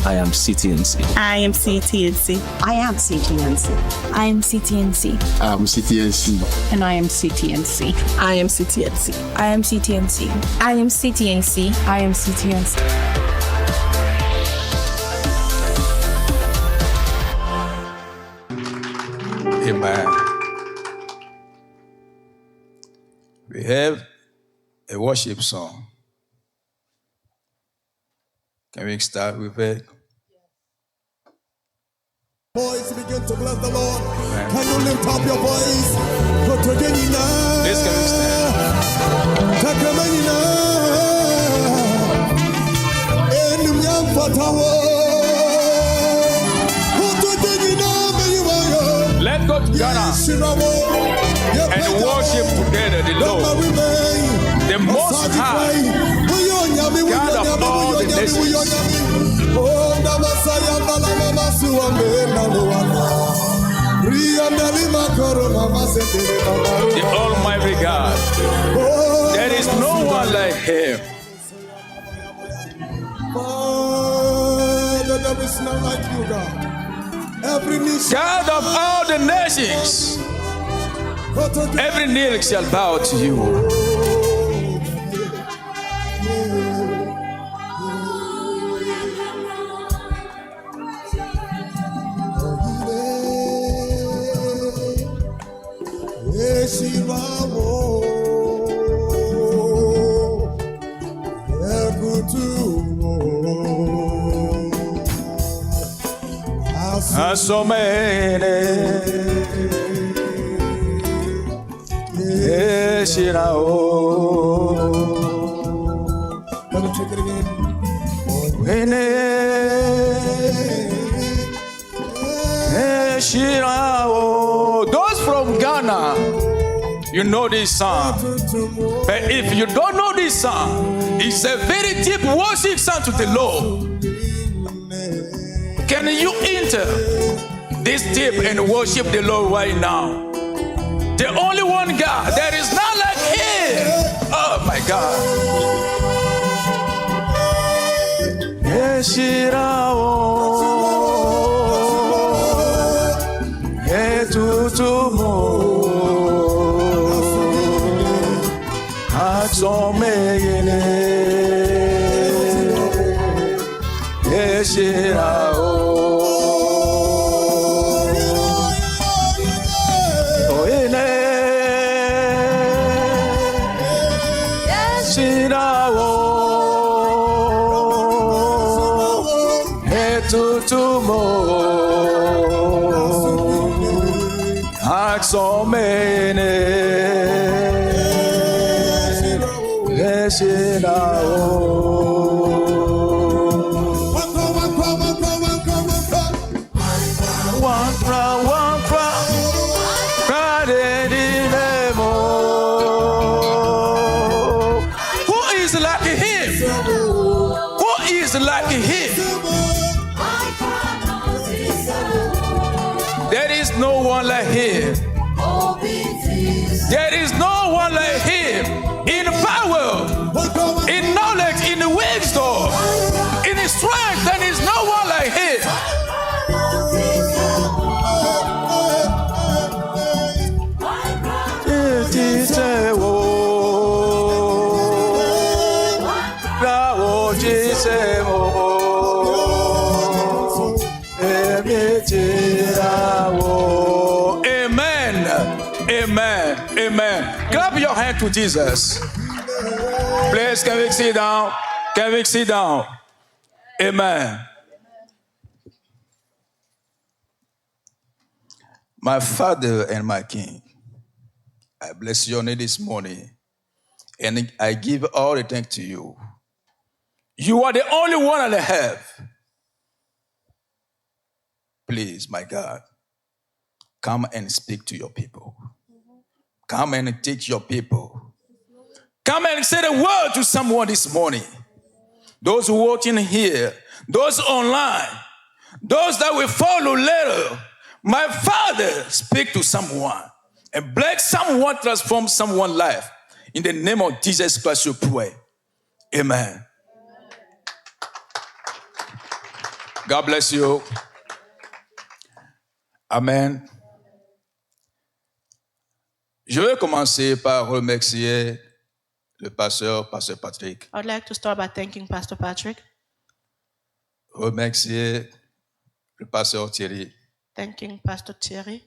I am CTNC. I am CTNC. I am CTNC. I am CTNC. I am CTNC. And I am CTNC. I am CTNC. I am CTNC. I am CTNC. I am CTNC. Amen. We have a worship song. Can we start with it? Boys, begin to bless the Lord. Amen. Can you lift up your voice? Please can we stand? Let's go to Ghana and worship together the Lord, the Most High, God of all the nations. The Almighty God. There is no one like Him. There is none like you, God. God of all the nations. Every knee shall bow to you. Asomene Eshirao. Let me take it again. Eshirao. Those from Ghana, you know this song. But if you don't know this song, it's a very deep worship song to the Lord. Can you enter this deep and worship the Lord right now? The only one God, there is none like Him. Oh my God. Who is like Him? Who is like Him? There is no one like Him. There is no one like Him in power, in knowledge, in wisdom, in strength. There is no one like Him. Amen. Amen. Clap your hand to Jesus. Please, can we sit down? Can we sit down? Amen. My Father and my King, I bless your name this morning, and I give all the thanks to you. You are the only one I have. Please, my God, come and speak to your people. Come and teach your people. Come and say the word to someone this morning. Those watching here, those online, those that will follow later. My Father, speak to someone and bless someone, transform someone's life. In the name of Jesus Christ, you pray. Amen. God bless you. Amen. Je vais commencer par remercier le pasteur Patrick. I would like to start by thanking Pastor Patrick, Remercier le pasteur Thierry. thanking Pastor Thierry,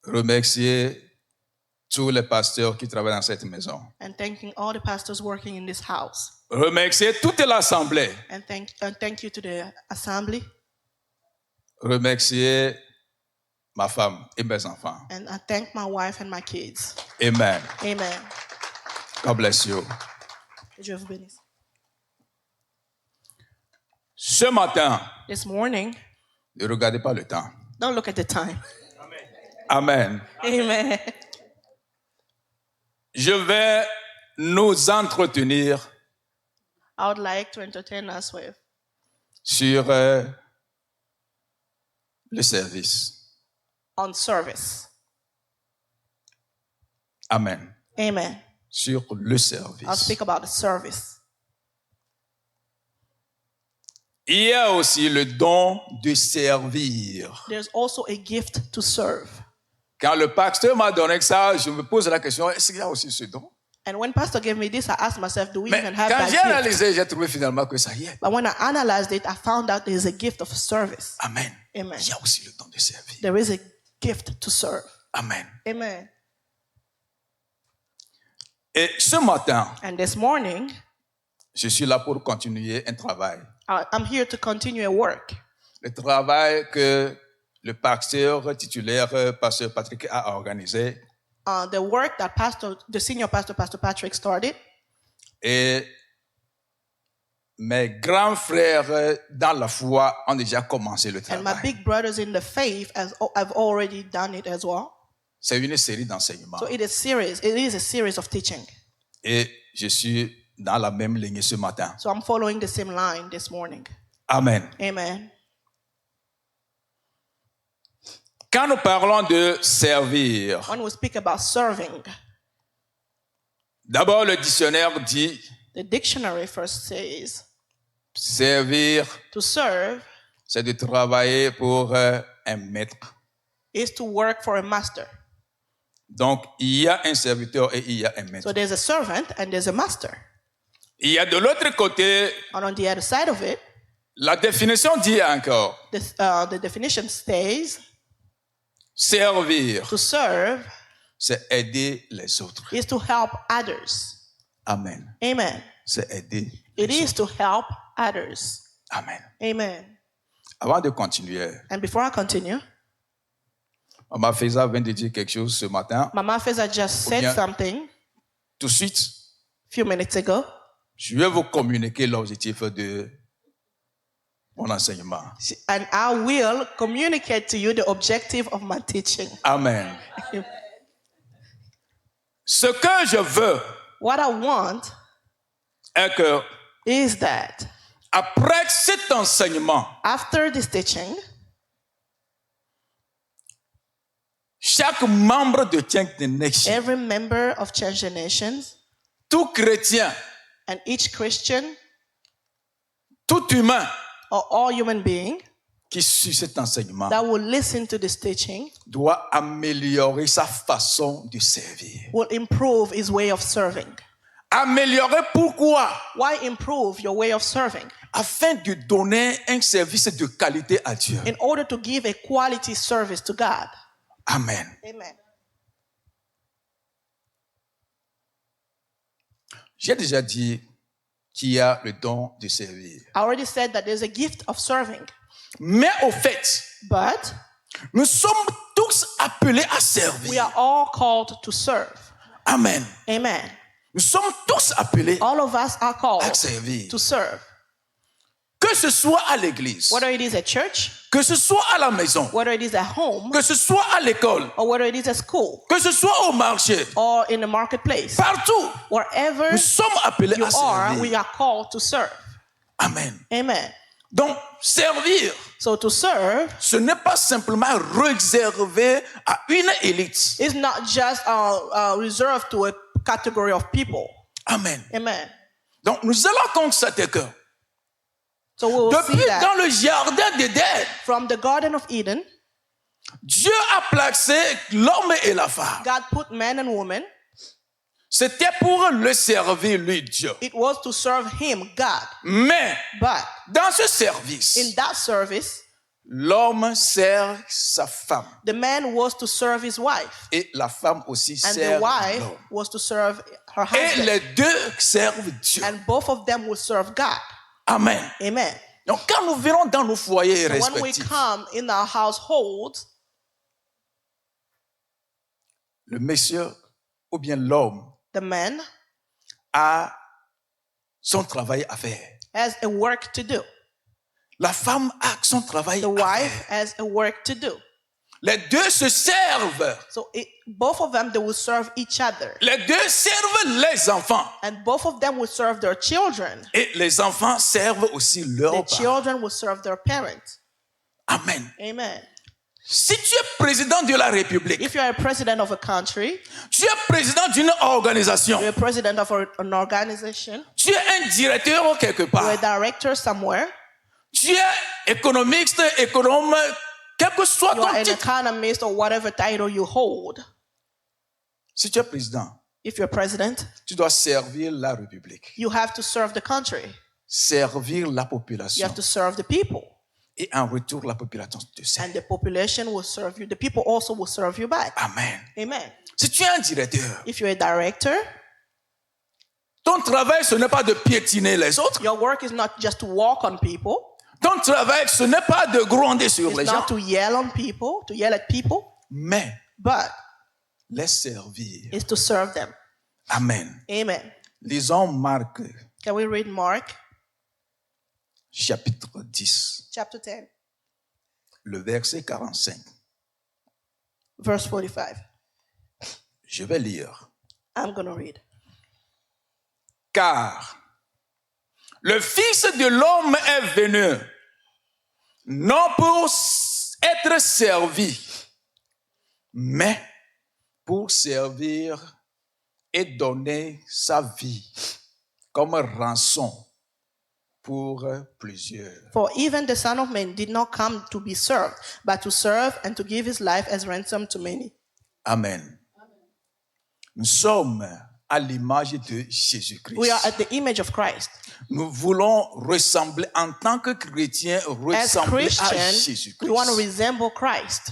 Remercier tous les pasteurs qui travaillent dans cette maison. and thanking all the pastors working in this house. Remercier toute l'assemblée. And thank you to the assembly. Remercier ma femme et mes enfants. And I thank my wife and my kids. Amen. Amen. God bless you. Que Dieu vous bénisse. Ce matin, This morning, ne regardez pas le temps. don't look at the time. Amen. Amen. Je vais nous entretenir I would like to entertain us with sur le service. on service. Amen. Amen. Sur le I'll service. speak about the service. Il y a aussi le don de servir. There's also a gift to serve. Quand le pasteur m'a donné ça, je me pose la question, est-ce qu'il y a aussi ce don? And when Pastor gave me this, I asked myself, do we Mais even have quand that j'ai gift? analysé, j'ai trouvé finalement que ça y est. But when I analyzed it, I found out there's a gift of service. Amen. Amen. Il y a aussi le don de servir. There is a gift to serve. Amen. Amen. Et ce matin, And this morning, je suis là pour continuer un travail. I'm here to continue a work. Le travail que le pasteur titulaire, pasteur Patrick, a organisé. The work that the senior pastor, Pastor Patrick, started. Et mes grands frères dans la foi ont déjà commencé le And my travail. big brothers in the faith have already done it as well. C'est une série d'enseignements. So it is a series of teaching. Et je suis dans la même ligne ce matin. So I'm following the same line this morning. Amen. Amen. Quand nous parlons de servir, When we speak about serving, d'abord le dictionnaire dit the dictionary first says servir, to serve c'est de travailler pour un maître. is to work for a master. Donc, il y a un serviteur et il y a un maître. So there's a servant and there's a master. Il y a de l'autre côté, And on the other side of it, la définition dit encore, the definition says servir, to serve c'est aider les autres. is to help others. Amen. Amen. C'est aider. It is to help others. Amen. Amen. Avant de continuer, And before I continue, Maman Feza vient de dire quelque chose ce matin. Mama Feza just said bien- something Tout de suite, a few minutes ago. je vais vous communiquer l'objectif de mon enseignement. And I will communicate to you the objective of my teaching. Amen. Ce que je veux What I want est que is that après cet enseignement, after this teaching, chaque membre de Change the Nation, every member of Change the Nations tout chrétien, and each Christian tout humain or all human being qui suit cet enseignement that will listen to this teaching doit améliorer sa façon de servir. will improve his way of serving. Améliorer pourquoi? Why improve your way of serving? Afin de donner un service de qualité à Dieu. In order to give a quality service to God. Amen. Amen. J'ai déjà dit qu'il y a le don de servir. I already said that there's a gift of serving. Mais au fait, But nous sommes tous appelés à we servir. are all called to serve. Amen. Amen. Nous sommes tous appelés All of us are called à servir. to serve. Que ce soit à l'église, Whether it is at church, que ce soit à la maison, whether it is at home, que ce soit à l'école, or whether it is at school, que ce soit au marché, or in the marketplace. partout, Wherever nous sommes appelés you à are, we servir. are called to serve. Amen. Amen. Donc, servir, So to serve ce n'est pas simplement réservé à une élite. is not just reserved to a category of people. Amen. Amen. Donc, nous allons constater que So we will see Depuis that dans le jardin d'Éden, from the Garden of Eden, Dieu a placé l'homme et la femme. God put man and woman. C'était pour le servir, lui, Dieu. It was to serve him, God. Mais But dans ce service, in that service, l'homme sert sa femme. the man was to serve his wife. Et la femme aussi And the sert wife l'homme. was to serve her Et husband. les deux servent Dieu. And both of them will serve God. Amen. Amen. Donc quand nous verrons dans nos foyers So when we respectifs, come in our households, le monsieur ou bien l'homme the man a son travail à faire. has a work to do. La femme a son travail The à wife faire. has a work to do. Les deux se servent. So both of them, they will serve each other. Les deux servent les enfants. And both of them will serve their children. Et les enfants servent aussi leurs The parents. children will serve their parents. Amen. Amen. Si tu es président de la République, If you are a president of a country, tu es président d'une organisation, you're a president of an organization, tu es un directeur quelque you're part, a director somewhere, tu es économiste, économe, quel que soit you are ton an titre. economist or whatever title you hold. Si tu es président, If you're president, tu dois servir la République, you have to serve the country. servir la You population. have to serve the people. Et en retour, la population te sert. And the population will serve you. The people also will serve you back. Amen. Amen. Si tu es un directeur, If you're a director, ton travail, ce n'est pas de piétiner les autres. your work is not just to walk on people. Ton travail, ce n'est pas de gronder sur les It's gens, not to yell on people, to yell at people, mais but les servir. it's to serve them. Amen. Amen. Lisons Marc, Can we read Mark chapitre 10, chapter 10, le verset 45. verse 45? Je vais lire. I'm going to read. Car le Fils de l'homme est venu, non pour être servi, mais pour servir et donner sa vie comme rançon pour plusieurs. For even the Son of Man did not come to be served, but to serve and to give his life as ransom to many. Amen. Nous sommes à l'image de Jésus-Christ. We are at the image of Christ. Nous voulons ressembler en tant que chrétiens, As ressembler à Christians, we want to Jésus-Christ. resemble Christ.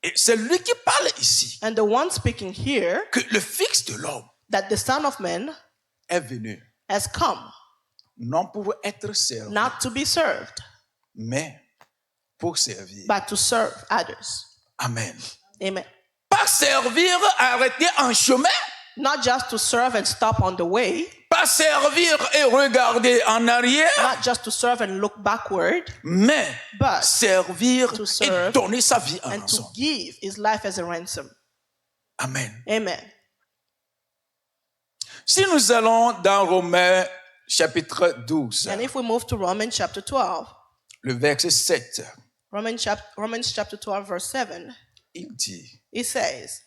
Et c'est lui qui parle ici, And the one speaking here, que le Fils de l'homme that the Son of Man est venu, has come, non pour être servi, not to be served, mais pour servir. but to serve others. Amen. Amen. Pas servir, arrêter en chemin. Not just to serve and stop on the way, Pas servir et regarder en arrière, not just to serve and look backward, mais but servir to et serve donner sa vie en and to rançon. give his life as a ransom. Amen. Amen. Si nous allons dans Romains chapitre 12, And if we move to Romans chapter 12, le verset 7, Romans chapter 12, verse 7, il dit it says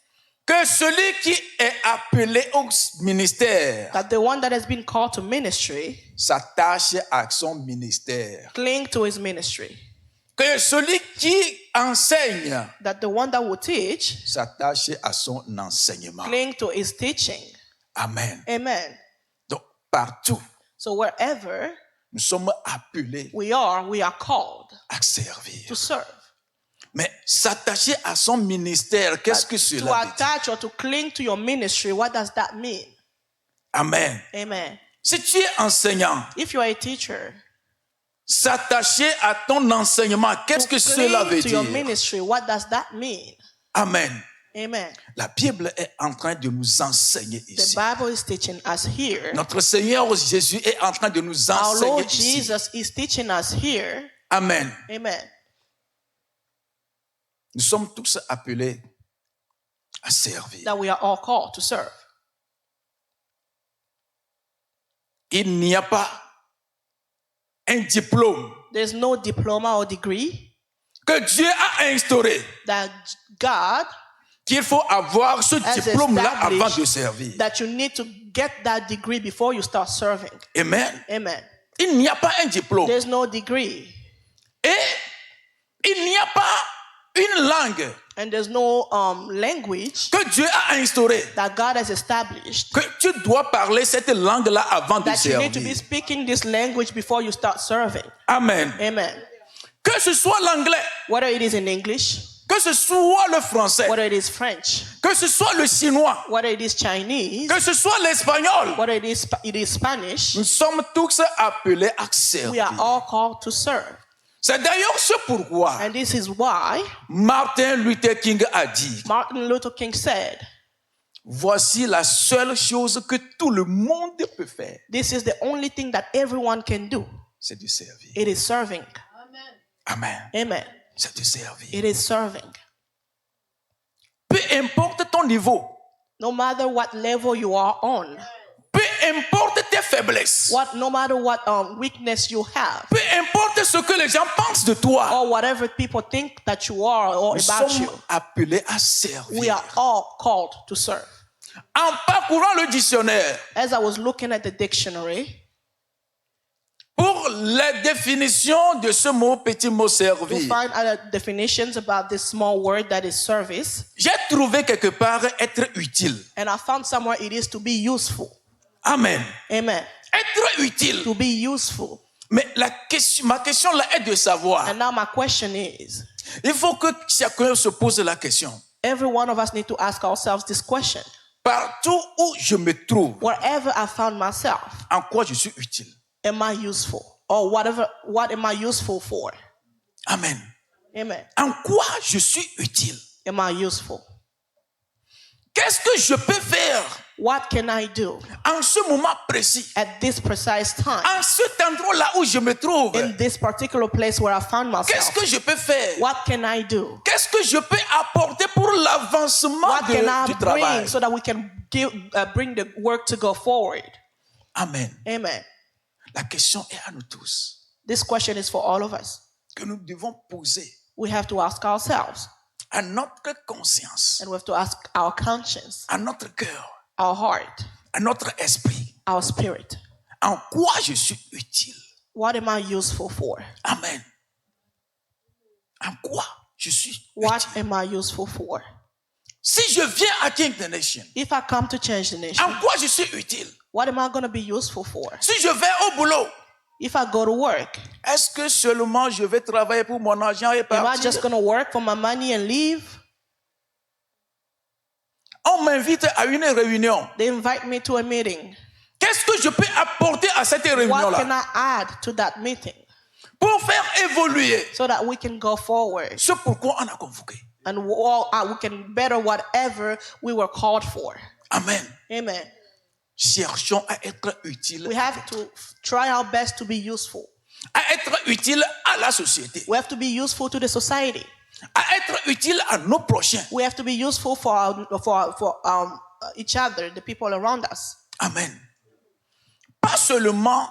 que celui qui est appelé au ministère that the one that has been called to ministry s'attache à son ministère. cling to his ministry. Que celui qui enseigne That the one that will teach s'attache à son enseignement. cling to his teaching. Amen. Amen. Donc, partout, So wherever nous sommes appelés we are called à servir. to serve. Mais s'attacher à son ministère, qu'est-ce que To cela veut dire? attach or to cling to your ministry, what does that mean? Amen. Amen. Si tu es enseignant, If you are a teacher, s'attacher à ton enseignement, qu'est-ce que to cela veut cling to your dire? ministry, what does that mean? Amen. Amen. La Bible est en train de nous enseigner The ici. Bible is teaching us here. Notre Seigneur Jésus est en train de nous Our enseigner Lord ici. Jesus is teaching us here. Amen. Amen. Nous sommes tous appelés à servir. That we are all called to serve. Il n'y a pas un diplôme There's no diploma or degree que Dieu a instauré that God qu'il faut avoir ce has diplôme-là avant de established servir. that you need to get that degree before you start serving. Amen. Amen. Il n'y a pas un diplôme. There's no degree. Et il n'y a pas une langue And there's no language que Dieu a instaurée. that God has established Que tu dois parler cette langue-là avant de that you need to be servir. speaking this language before you start serving. Amen. Amen. Que ce soit l'anglais, Whether it is in English, que ce soit le français, whether it is French, que ce soit le chinois, whether it is Chinese, que ce soit l'espagnol, whether it is Spanish, nous sommes tous appelés à we are servir. all called to serve. C'est d'ailleurs ce pourquoi And this is why Martin Luther King a dit, Martin Luther King said, voici la seule chose que tout le monde peut faire, this is the only thing that everyone can do. c'est de servir. It is serving. Amen. Amen. C'est de servir. It is serving. Peu importe ton niveau, No matter what level you are on, peu importe tes faiblesses, no matter what weakness you have, peu importe ce que les gens pensent de toi, or whatever people think that you are or nous about sommes you, appelés à we servir. are all called to serve. En parcourant le dictionnaire, As I was looking at the dictionary pour la définition de ce mot, petit mot to servir, find other definitions about this small word that is service, j'ai trouvé quelque part être utile. and I found somewhere it is to be useful. Amen. Amen. Être utile. To be useful. Mais ma question là est de savoir. And now my question is, Il faut que chacun se pose la question. every one of us need to ask ourselves this question. Partout où je me trouve, Wherever I found myself, en quoi je suis utile? am I useful? Or what am I useful for? Amen. Amen. En quoi je suis utile? Am I useful? Qu'est-ce que je peux faire What can I do en ce moment précis? at this precise time, En cet endroit-là où je me trouve, in this particular place where I found qu'est-ce myself? que je peux faire? What can I do? Qu'est-ce que je peux apporter pour l'avancement What can I du travail? bring so that we can bring the work to go forward? Amen. Amen. La question est à nous tous This question is for all of us. que nous devons poser We have to ask ourselves, à notre conscience, and we have to ask our conscience, à notre cœur, our heart, à notre esprit. our spirit. En quoi je suis utile? What am I useful for? Amen. En quoi je suis What utile? am I useful for? Si je viens à King the Nation, If I come to change the nation, en quoi je suis utile? what am I going to be useful for? Si je vais au boulot, If I go to work, est-ce que seulement je vais travailler pour mon argent et am I partir? just going to work for my money and leave? On m'invite à une réunion. They invite me to a meeting. Qu'est-ce que je peux apporter à cette What can réunion-là I add to that meeting pour faire évoluer so that we can go forward ce pourquoi on a convoqué? and we can better whatever we were called for? Amen. Amen. Cherchons à être utiles, We have to try our best to be useful. à être utiles à la société, We have to be useful to the society. à être utiles à nos prochains. We have to be useful for each other, the people around us. Amen. Pas seulement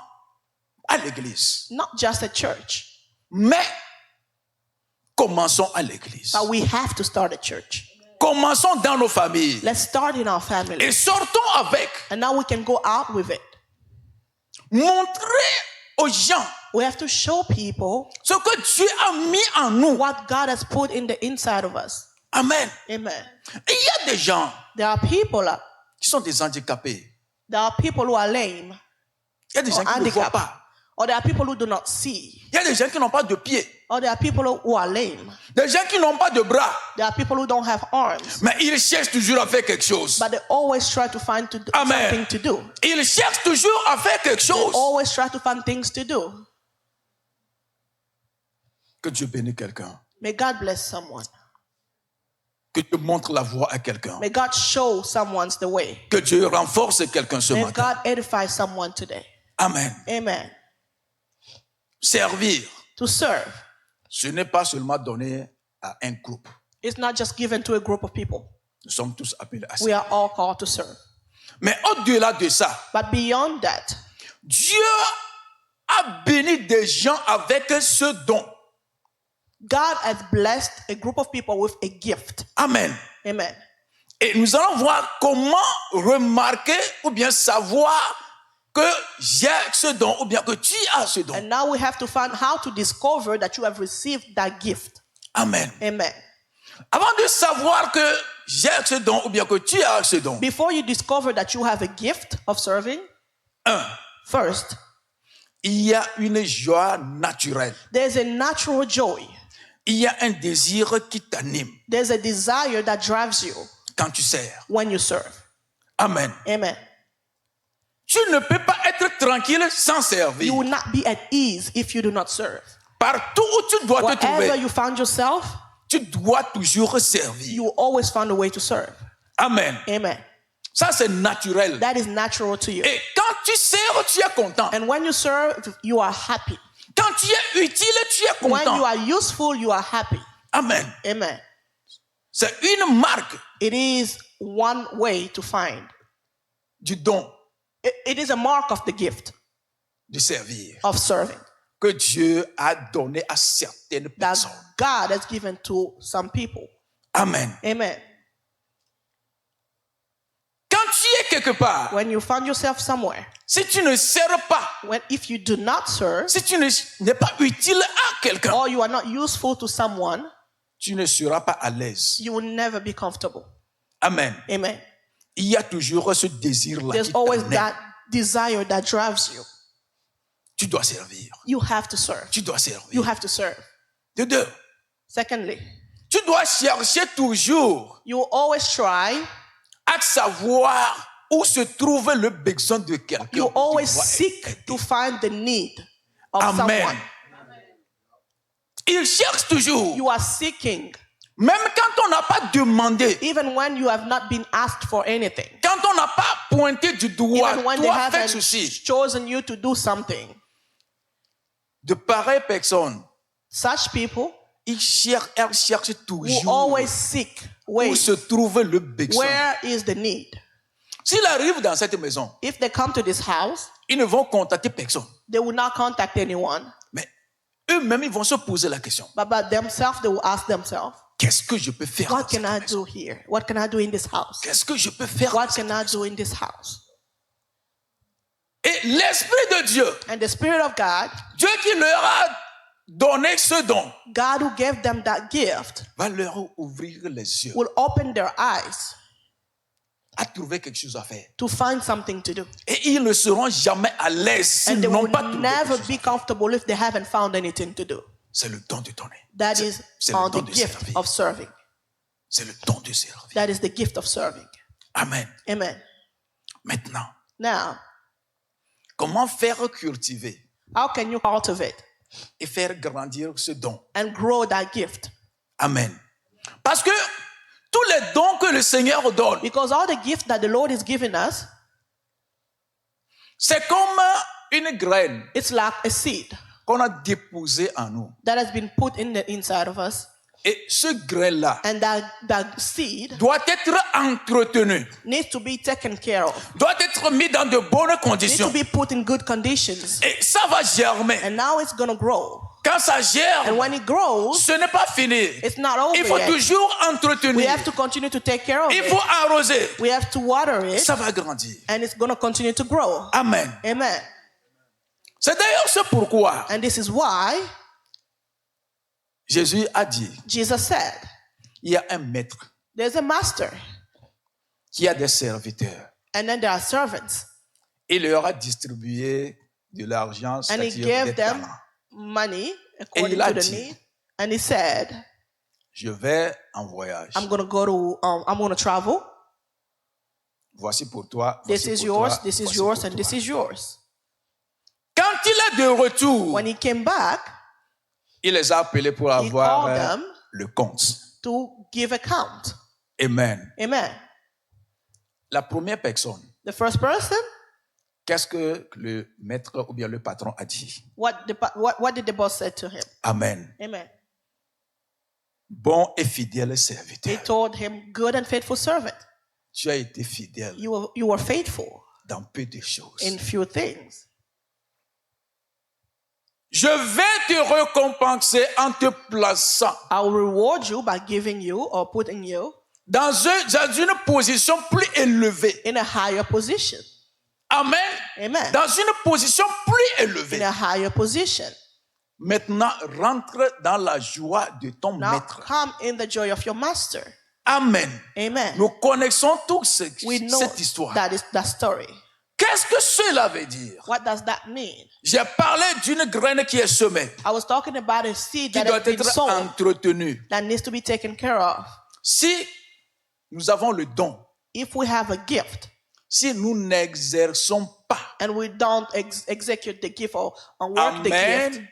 à l'église, Not just at church, mais commençons à l'église. but we have to start at church. Commençons dans nos familles Let's start in our family. et sortons avec. And now we can go out with it. Montrer aux gens We have to show people ce que Dieu a mis en nous. what God has put in the inside of us. Amen. Amen. Il y a des gens There are people qui sont des handicapés. there are people who are lame Il y a des or gens qui ne voient handicapped. pas. Or there are people who do not see. Il y a des gens qui n'ont pas de pieds. Or there are people who are lame. Des gens qui n'ont pas de bras. There are people who don't have arms. Mais ils cherchent toujours à faire quelque chose. But they always try to find Amen. something to do. Ils cherchent toujours à faire quelque They chose. always try to find things to do. Que Dieu bénisse quelqu'un. May God bless someone. Que Dieu montre la voie à quelqu'un. May God show someone the way. Que Dieu renforce quelqu'un ce May matin. God edify someone today. Amen. Amen. Servir, To serve, ce n'est pas seulement donné à un groupe. it's not just given to a group of people. Nous sommes tous appelés à We ça. are all called to serve. Mais au-delà de ça, But beyond that, Dieu a béni des gens avec ce don. God has blessed a group of people with a gift. Amen. Amen. Et nous allons voir comment remarquer ou bien savoir que j'ai ce don ou bien que tu as ce don. And now we have to find how to discover that you have received that gift. Amen. Amen. Avant de savoir que j'ai ce don ou bien que tu as ce don, Before you discover that you have a gift of serving, first, il y a une joie naturelle. there's a natural joy. Il y a un désir qui t'anime There's a desire that drives you quand tu sers. when you serve. Amen. Amen. Tu ne peux pas être tranquille sans servir. You will not be at ease if you do not serve. Partout où tu dois te Wherever trouver, you found yourself, tu dois toujours servir. you will always find a way to serve. Amen. Amen. Ça, c'est naturel. That is natural to you. Et quand tu sers, tu es content. And when you serve, you are happy. Quand tu es utile, tu es When you content. are useful, you are happy. Amen. Amen. C'est une marque It is one way to find. du don It is a mark of the gift de servir of serving que Dieu a donné à certaines that personnes. God has given to some people. Amen. Amen. Quand tu es quelque part, When you find yourself somewhere, si tu ne sers pas, if you do not serve, si tu n'es pas utile à quelqu'un, or you are not useful to someone, tu ne seras pas à l'aise. you will never be comfortable. Amen. Amen. Il y a toujours ce désir-là There's qui always t'anime. that desire that drives you. Tu dois servir. You have to serve. Tu dois servir. You have to serve. De deux, Secondly, tu dois chercher toujours you will always try, à savoir où se trouve le besoin de quelqu'un. you où tu always dois seek aider. to find the need of Amen. someone. Il cherche toujours. You are seeking, Même quand on n'a pas demandé, even when you have not been asked for anything, quand on n'a pas pointé du doigt, even when they toi fais haven't ceci. chosen you to do something. De pareilles personnes, Such people elles cherchent will toujours always seek où ways. se trouve le besoin. Where is the need? S'ils arrivent dans cette maison, If they come to this house, ils ne vont contacter personne. they will not contact anyone, Mais eux-mêmes, ils vont se poser la question. but by themselves, they will ask themselves, Qu'est-ce que je peux faire what dans can I cette maison? do here? What can I do in this house? Qu'est-ce que je peux faire What dans cette can I maison? do in this house? Et l'Esprit de Dieu, And the Spirit of God, Dieu qui leur a donné ce don, God who gave them that gift, va leur ouvrir les yeux will open their eyes à trouver quelque chose à faire. to find something to do. Et ils ne seront jamais à l'aise s'ils And they n'ont will pas trouvé quelque never chose. be comfortable if they haven't found anything to do. C'est le don de donner. That is C'est le the don de gift servir. of serving. C'est le don de servir. That is the gift of serving. Amen. Amen. Maintenant, Now, comment faire cultiver how can you cultivate et faire grandir ce don? and grow that gift? Amen. Parce que tous les dons que le Seigneur donne, Because all the gifts that the Lord is giving us, c'est comme une graine it's like a seed qu'on a déposée en nous. that has been put in the inside of us. Et ce grain-là And that seed doit être entretenu, needs to be taken care of. doit être mis dans de bonnes Needs to conditions. be put in good conditions. Et ça va germer. And now it's going to grow. Quand ça And germe, when it grows, ce n'est pas fini. it's not over Il faut yet. toujours We entretenir. have to continue to take care of Il faut it. arroser. We have to water it, Ça va grandir. and it's going to continue to grow. Amen. Amen. C'est d'ailleurs ce pourquoi And this is why Jésus a dit, Jesus said, il y a un maître there's a master, qui a des serviteurs. and then there are servants. Il leur a distribué de l'argent, And he c'est-à-dire gave des them talents. money according il a to the dit, need. And he said, Je vais en voyage. I'm going to travel. Voici pour toi. This voici is pour yours, toi, this is voici yours, pour and this toi. is yours. Quand il est de retour, When he came back, il les a appelés pour he avoir called them le compte. to give account. Amen. Amen. La première personne, The first person, qu'est-ce que le maître ou bien le patron a dit? what did the boss say to him? Amen. Amen. Bon et fidèle He serviteur. told him, good and faithful servant. Tu as été fidèle You were faithful dans peu de choses. in few things. Je vais te récompenser en te plaçant I will reward you by giving you or putting you dans une position plus élevée. in a higher position. Amen. Amen. Dans une position plus élevée. In a higher position. Maintenant, rentre dans la joie de ton Now maître. come in the joy of your master. Amen. Amen. Nous connaissons tous We know cette histoire. that is that story. Qu'est-ce que cela veut dire? What does that mean? J'ai parlé d'une graine qui est semée, I was talking about a seed qui that doit has been être sown entretenue. that needs to be taken care of. Si nous avons le don, If we have a gift si nous n'exerçons pas, and we don't execute the gift or work the gift, Amen.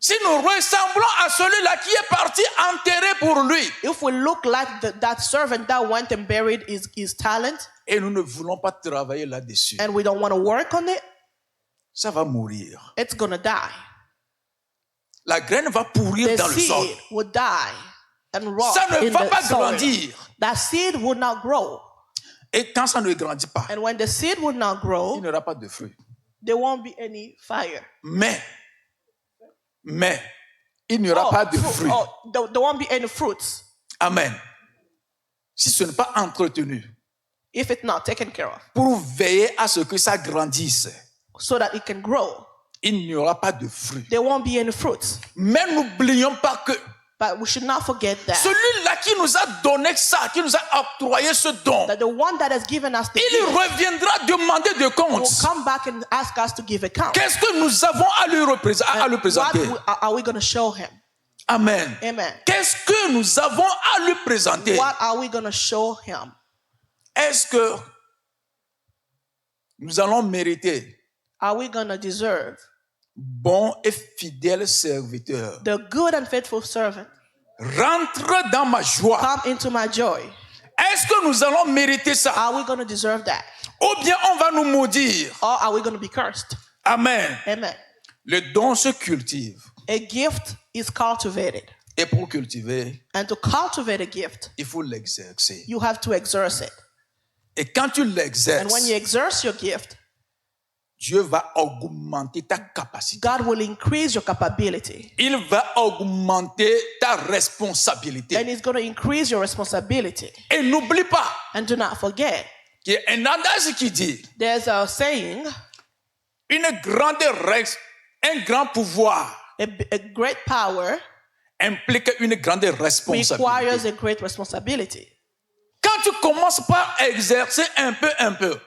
Si nous ressemblons à celui-là qui est parti enterrer pour lui, if we look like that servant that went and buried his talent et nous ne voulons pas travailler là-dessus, and we don't want to work on it, ça va mourir. it's going to die. La graine va pourrir The dans le sol. seed will die and rot Ça ne in va the pas soil. grandir. That seed will not grow. Et quand ça ne grandit pas, And when the seed will not il grow, n'y aura pas de fruits. there won't be any fire. Mais, il n'y aura pas de fruits. There won't be any fruits Amen. Si ce n'est pas entretenu if it's not taken care of, pour veiller à ce que ça grandisse, so that it can grow. il n'y aura pas de fruits. There won't be any fruits. Mais n'oublions pas que But we should not forget that, celui-là qui nous a donné ça, qui nous a octroyé ce don, that the one that has given us the il gift reviendra demander de will compte. come back and ask us to give account. Qu'est-ce que nous avons à lui What présenter? are we going to show him? Amen. Amen. Qu'est-ce que nous avons à lui présenter? What are we going to show him? Est-ce que nous allons mériter Are we going to deserve bon et fidèle serviteur? the good and faithful servant? Rentre dans ma joie. Come into my joy. Est-ce que nous allons mériter ça? Are we going to deserve that? Ou bien on va nous maudire? Or are we going to be cursed? Amen. Amen. Le don se cultive. A gift is cultivated. Et pour cultiver, And to cultivate a gift, il faut l'exercer. you have to exerce it. Et quand tu And when l'exerces, you exerce your gift, Dieu va augmenter ta capacité. God will increase your capability. Il va augmenter ta responsabilité. And He's going to increase your responsibility. Et n'oublie pas And do not forget, qu'il y a un adage qui dit there's a saying, un grand pouvoir a great power implique une grande responsabilité. requires a great responsibility. Quand tu commences par exercer un peu,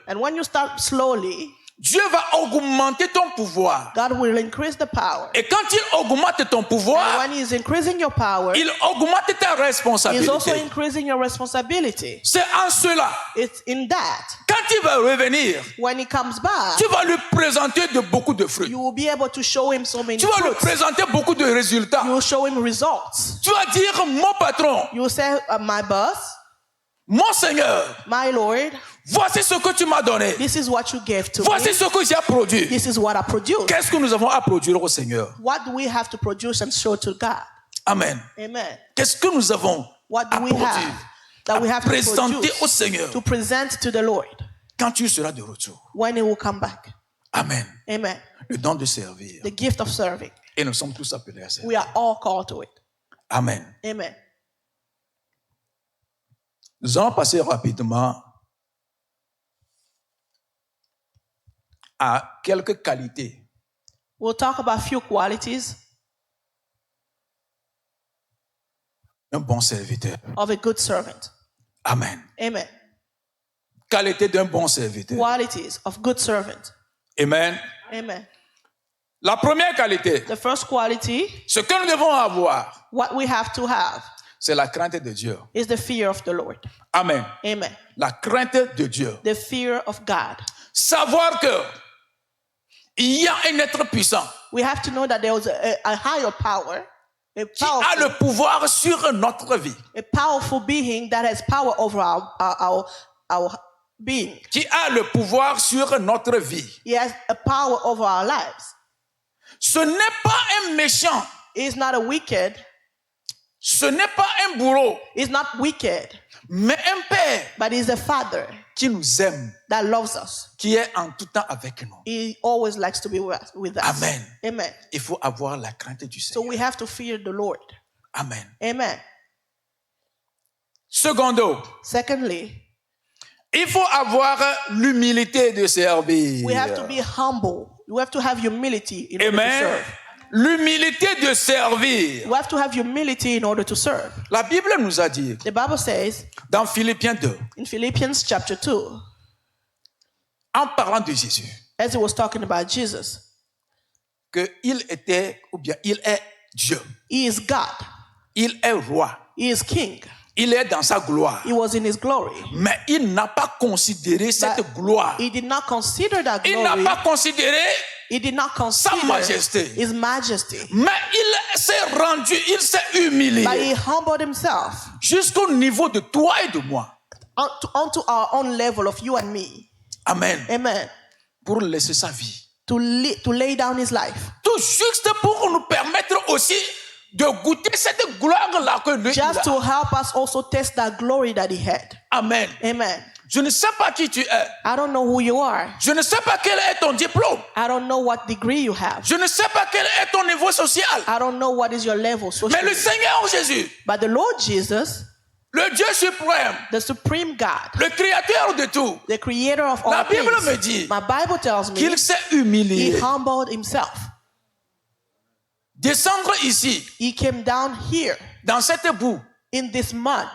And when you start slowly, Dieu va augmenter ton pouvoir. God will increase the power. Et quand il augmente ton And pouvoir, when He's increasing your power, il augmente ta He's also responsabilité. increasing your responsibility. C'est en cela. It's in that. Quand il va revenir, When He comes back, tu vas lui présenter beaucoup de fruits. you will be able to show Him so many Tu vas lui fruits. présenter beaucoup de résultats. You will show Him results. Tu vas dire, mon patron, You will say, my boss, mon Seigneur, my Lord, voici ce que tu m'as donné. this is what you gave to Voici me. ce que j'ai produit. This is what I produce. Qu'est-ce que nous avons à produire au Seigneur? What do we have to produce and show to God? Amen. Amen. Qu'est-ce que nous avons What à do we produire, have that we à have to présenter au produce Seigneur to present to the Lord quand tu seras de retour? when He will come back? Amen. Amen. Le don de servir. The gift of serving. Et nous sommes tous appelés à servir. We are all called to it. Amen. Amen. Nous allons passer rapidement à quelques qualités We'll talk about a few qualities d'un bon serviteur. of a good servant. Amen. Amen. Qualité d'un bon serviteur. Qualities of good servant. Amen. Amen. La première qualité, The first quality, ce que nous devons avoir, what we have to have, c'est la crainte de Dieu. is the fear of the Lord. Amen. Amen. La crainte de Dieu. The fear of God. Savoir que il y a un être puissant We have to know that there was a higher power, qui a le pouvoir sur notre vie, a powerful being that has power over our being. qui a le pouvoir sur notre vie. He has a power over our lives. Ce n'est pas un méchant, He's not a wicked. ce n'est pas un bourreau, He's not wicked, mais un père but He's a father qui nous aime, that loves us. qui est en tout temps avec nous. He always likes to be with us. Amen. Amen. Il faut avoir la crainte du So Seigneur. we have to fear the Lord. Amen. Amen. Secondo, Secondly, Il faut avoir l'humilité de servir. We have to be humble. We have to have humility in order to Amen. serve. L'humilité de servir. We have to have humility in order to serve. La Bible nous a dit, The Bible says dans Philippiens 2, in Philippians chapter 2, en parlant de Jésus, as he was talking about Jesus, qu'il était, ou bien il est Dieu. he is God. Il est roi. He is king. Il est dans sa gloire. He was in his glory. Mais il n'a pas considéré cette gloire. He did not consider that Il n'a glory. pas considéré, He did not consider majesté. his majesty. mais il s'est rendu, il s'est humilié But he humbled himself jusqu'au niveau de toi et de moi. onto our own level of you and me. Amen. Amen. Pour laisser sa vie. To lay down his life. Tout juste pour nous permettre aussi de goûter cette gloire-là que lui Just a. to help us also taste that glory that he had. Amen. Amen. Je ne sais pas qui tu es. I don't know who you are. Je ne sais pas quel est ton diplôme. I don't know what degree you have. Je ne sais pas quel est ton niveau social. I don't know what is your level Mais socially. le Seigneur Jésus, But the Lord Jesus, le Dieu suprême, the supreme God, le créateur de tout, the creator of all La Bible things, me dit my Bible tells me qu'il s'est he humilié. humbled himself. Descendre ici, He came down here dans cette boue, in this mud,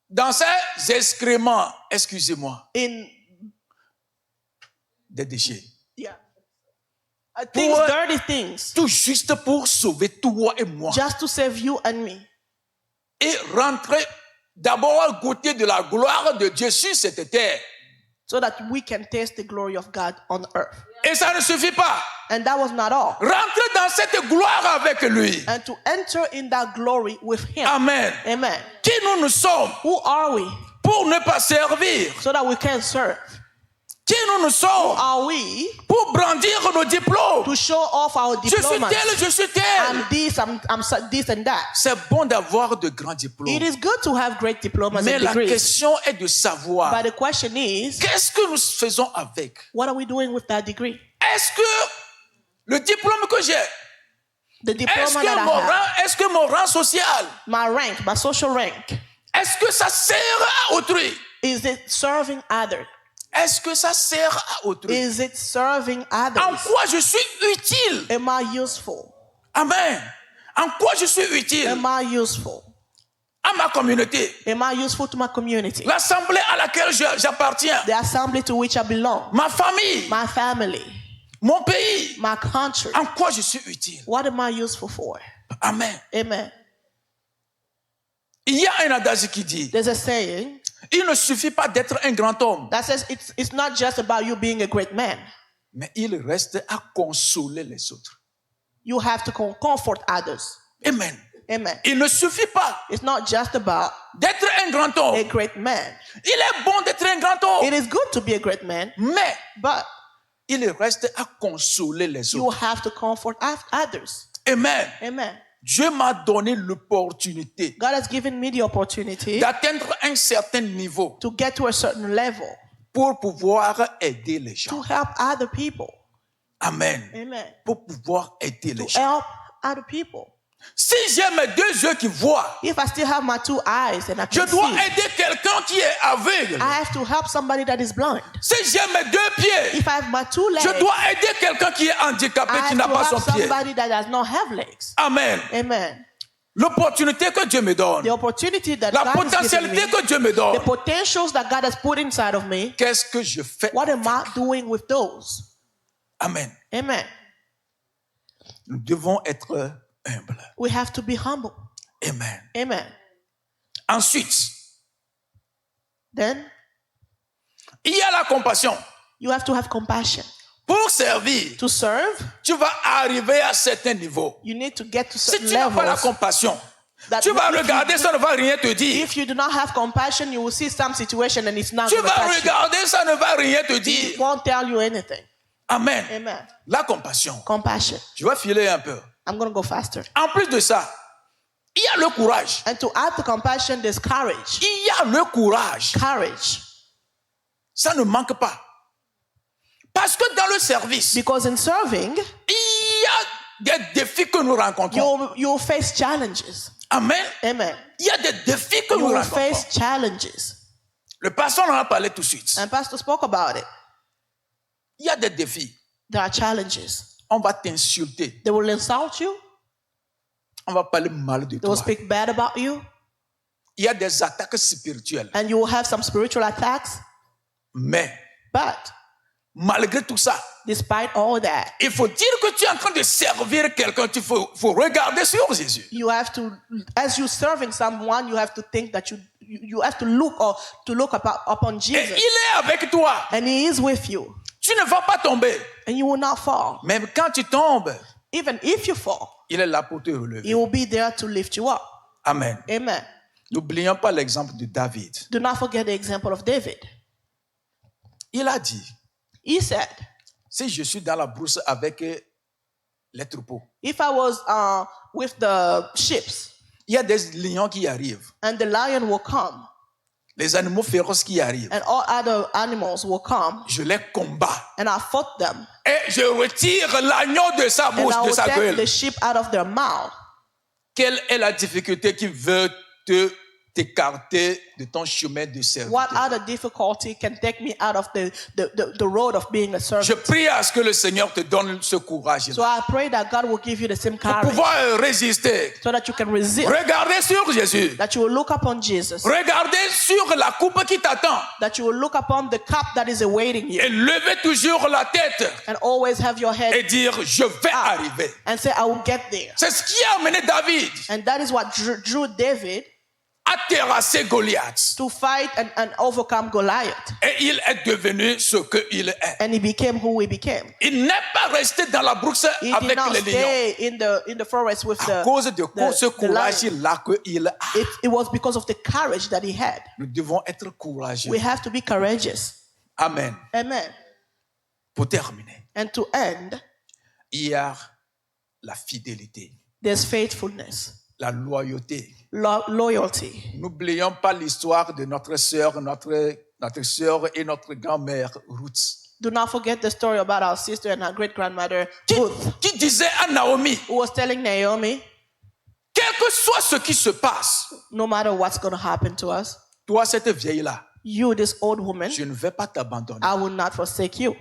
dans ces excréments, excusez-moi, in des déchets. things, Pour- dirty things, Tout juste pour sauver toi et moi. just to save you and me. Et rentrer d'abord goûter de la gloire de Dieu sur cette terre. So that we can taste the glory of God on earth. Et ça ne suffit pas. And that was not all. Rentrer dans cette gloire avec lui. And to enter in that glory with him. Amen. Amen. Qui nous sommes Who are we pour ne pas servir? so that we can serve? Qui nous sommes Are we pour brandir nos diplômes? to show off our Je suis diplomas? tel, je suis tel. I'm this, I'm this and that. C'est bon d'avoir de grands It diplômes. is good to have great diplomas Mais and la degrees. question est de savoir But the question is, qu'est-ce que nous faisons avec? what are we doing with that degree? Est-ce que le diplôme que j'ai, The diploma that I have, est-ce que mon rang social, my rank, my social rank, est-ce que ça sert à autrui? is it serving others? Est-ce que ça sert à autrui? Is it serving En others? quoi je suis utile? Am I useful? Amen. En quoi je suis utile Am I useful? à ma communauté? Am I useful to my community? L'assemblée à laquelle j'appartiens, The assembly to which I belong, ma famille, my family, mon pays. my country. En quoi je suis utile? What am I useful for? Amen. Amen. Il y a un adage qui dit, There's a saying il ne suffit pas d'être un grand homme, that says it's not just about you being a great man. mais il reste à consoler les autres. You have to comfort others. Amen. Amen. Il ne suffit pas It's not just about d'être un grand homme. a great man. Il est bon d'être un grand homme, It is good to be a great man, mais but il reste à consoler les you autres. have to comfort others. Amen. Amen. Dieu m'a donné l'opportunité God has given me the opportunity d'atteindre un certain niveau to get to a certain level pour pouvoir aider les to gens. help other people. Amen. Amen. Pour pouvoir aider les To gens. help other people. Si j'ai mes deux yeux qui voient, If I still have my two eyes and I je can dois see, aider quelqu'un qui est aveugle. I have to help somebody that is blind. Si j'ai mes deux pieds, If I have my two legs, je dois aider quelqu'un qui est handicapé, I qui have n'a to pas son help pied. somebody that does not have legs. Amen. Amen. L'opportunité que Dieu me donne, The opportunity that la God has given me, potentialité que Dieu me the donne, potentials that God has put inside of me, qu'est-ce que je fais? what am I doing with those? Amen. Amen. Nous devons être humbles. We have to be humble. Amen. Amen. Ensuite, Then il y a la compassion. you have to have compassion. Pour servir, To serve, tu vas arriver à certains niveaux. you need to get to Si certain tu n'as pas la levels. compassion, That tu vas if you- regarder, ça ne va rien te dire. If you do not have compassion, you will see some situation and it's not Tu going to vas touch you. regarder, ça ne va rien te It dire. won't tell you anything. Amen. Amen. La compassion. Compassion. Je vais filer un peu. I'm going to go faster. En plus de ça, il y a le courage. And to add the compassion, there's courage. Il y a le courage. Courage. Ça ne manque pas. Parce que dans le service, Because in serving, il y a des défis que nous rencontrons. you'll face challenges. Amen. Amen. Il y a des défis que You nous will rencontrons. face challenges. Le pasteur en a parlé tout de suite. And Pastor spoke about it. Il y a des défis. There are challenges. On va t'insulter. They will insult you. On va parler mal de They will toi. speak bad about you. Il y a des attaques spirituelles. And you will have some spiritual attacks. Mais, But malgré tout ça, despite all that, il faut dire que tu es en train de servir quelqu'un. Il faut regarder sur Jésus. you have to, as you serving someone, you have to think that you have to look upon Et Jesus. il est avec toi. And he is with you. Tu ne vas pas tomber. And you will not fall. Même quand tu tombes, Even if you fall, il est là pour te relever. he will be there to lift you up. Amen. Amen. N'oublions pas l'exemple de David. Do not forget the example of David. Il a dit, He said, si je suis dans la brousse avec les troupeaux, if I was with the sheep il y a des lions qui arrivent, and the lion will come les animaux féroces qui arrivent. and all other animals will come Je les combats and I fought them et je retire l'agneau de sa and bouche, I de will sa take gueule. the sheep out of their mouth. Quelle est la difficulté qui veut t'écarter de ton chemin de What serviteur? other difficulty can take me out of the road of being a servant? Je prie à ce que le Seigneur te donne ce courage So I pray that God will give you the same pour courage pouvoir résister. so that you can resist, Regardez sur Jésus. that you will look upon Jesus, Regardez sur la coupe qui t'attend that you will look upon the cup that is awaiting you et levez toujours la tête and always have your head et dire je vais up arriver. and say, I will get there. C'est ce qui a amené David And that is what drew David à terrasser Goliath. to fight and overcome Goliath. Et il est devenu ce qu'il est. And he became who he became. Il n'est pas resté dans la brousse He did avec not les lions. stay in the forest with À cause de ce the courage-là qu'il a. It was because of the courage that he had. Nous devons être courageux. We have to be courageous. Amen. Amen. Pour terminer, And to end, il y a la fidélité, there's faithfulness, la loyauté. loyalty. N'oublions pas l'histoire de notre sœur, notre sœur et notre grand-mère Ruth. Do not forget the story about our sister and our great-grandmother, Ruth, Qui disait à Naomi, who was telling Naomi, quel que soit ce qui se passe, no matter what's going to happen to us, toi, cette vieille-là, you, this old woman, je ne vais pas t'abandonner. I will not forsake you.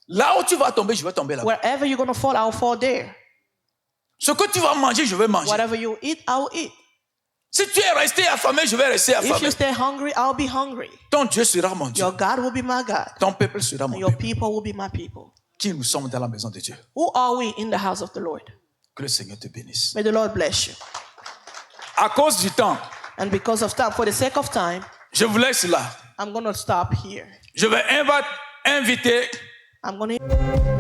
Là où tu vas tomber, je vais tomber là. Wherever you're going to fall, I'll fall there. Ce que tu vas manger, je vais manger. Whatever you eat, I'll eat. Si tu es resté affamé, je vais rester If you affamé. stay hungry, I'll be hungry. Ton Dieu sera mon Dieu. Your God will be my God. Ton peuple sera mon And your peuple. people will be my people. Qui nous sommes dans la maison de Dieu. Who are we in the house of the Lord? Que le Seigneur te bénisse. May the Lord bless you. À cause du temps, And because of time, for the sake of time, je vous laisse là. I'm going to stop here. Je vais inviter I'm going to